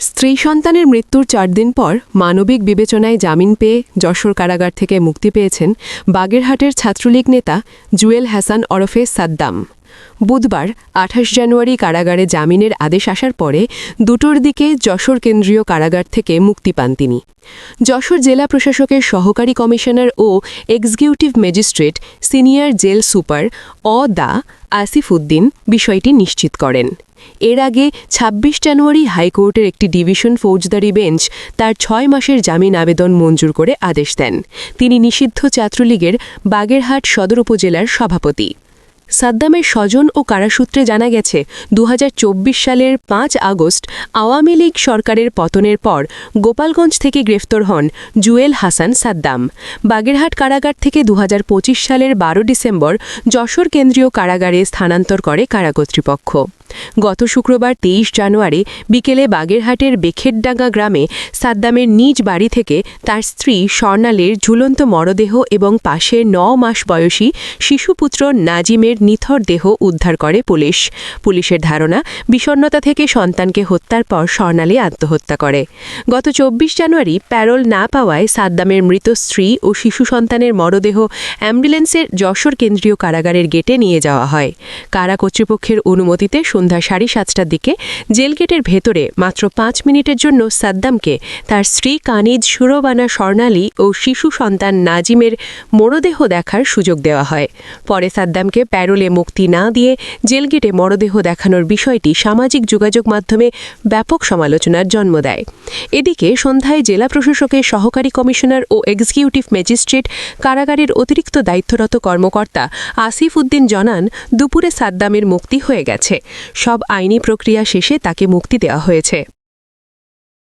স্ত্রী সন্তানের মৃত্যুর ৪ দিন পর মানবিক বিবেচনায় জামিন পেয়ে যশোর কারাগার থেকে মুক্তি পেয়েছেন বাগেরহাটের ছাত্রলীগ নেতা জুয়েল হাসান ওরফে সাদ্দাম। বুধবার ২৮ জানুয়ারি কারাগারে জামিনের আদেশ আসার পরে ২টোর দিকে যশোর কেন্দ্রীয় কারাগার থেকে মুক্তি পান তিনি। যশোর জেলা প্রশাসকের সহকারী কমিশনার ও executive magistrate senior jail super দা আসিফ উদ্দিন বিষয়টি নিশ্চিত করেন। এর আগে ২৬ জানুয়ারি হাইকোর্টের একটি ডিভিশন ফৌজদারি বেঞ্চ তার ৬ মাসের জামিন আবেদন মঞ্জুর করে আদেশ দেন। তিনি নিষিদ্ধ ছাত্রলীগের বাগেরহাট সদর উপজেলার সভাপতি। সাদ্দামের স্বজন ও কারাসূত্রে জানা গেছে ২০২৪ সালের ৫ আগস্ট আওয়ামী লীগ সরকারের পতনের পর গোপালগঞ্জ থেকে গ্রেফতার হন জুয়েল হাসান সাদ্দাম। বাগেরহাট কারাগার থেকে ২০২৫ সালের ১২ ডিসেম্বর যশোর কেন্দ্রীয় কারাগারে স্থানান্তর করে কারা কর্তৃপক্ষ। গত শুক্রবার ২৩ জানুয়ারি বিকেলে বাগেরহাটের বেখেরডাঙ্গা গ্রামে সাদ্দামের নিজ বাড়ি থেকে তার স্ত্রী স্বর্ণালীর ঝুলন্ত মরদেহ এবং পাশের ৯ মাস বয়সী শিশুপুত্র নাজিমের নিথর দেহ উদ্ধার করে পুলিশ। পুলিশের ধারণা, বিষণ্ণতা থেকে সন্তানকে হত্যার পর স্বর্ণালী আত্মহত্যা করে। গত ২৪ জানুয়ারি প্যারোল না পাওয়ায় সাদ্দামের মৃত স্ত্রী ও শিশু সন্তানের মরদেহ অ্যাম্বুলেন্সের যশোর কেন্দ্রীয় কারাগারের গেটে নিয়ে যাওয়া হয়। কারা কর্তৃপক্ষের অনুমতিতে সন্ধ্যা ৭:৩০টার দিকে জেল গেটের ভেতরে মাত্র ৫ মিনিটের জন্য সাদ্দামকে তার স্ত্রী কানিজ সুরবানা স্বর্ণালী ও শিশু সন্তান নাজিমের মরদেহ দেখার সুযোগ দেওয়া হয়। পরে সাদ্দামকে প্যারোলে মুক্তি না দিয়ে জেল গেটে মরদেহ দেখানোর বিষয়টি সামাজিক যোগাযোগ মাধ্যমে ব্যাপক সমালোচনার জন্ম দেয়। এদিকে সন্ধ্যায় জেলা প্রশাসকের সহকারী কমিশনার ও এক্সিকিউটিভ ম্যাজিস্ট্রেট কারাগারের অতিরিক্ত দায়িত্বরত কর্মকর্তা আসিফ উদ্দিন জানান, দুপুরে সাদ্দামের মুক্তি হয়ে গেছে। সব আইনি প্রক্রিয়া শেষে তাকে মুক্তি দেওয়া হয়েছে।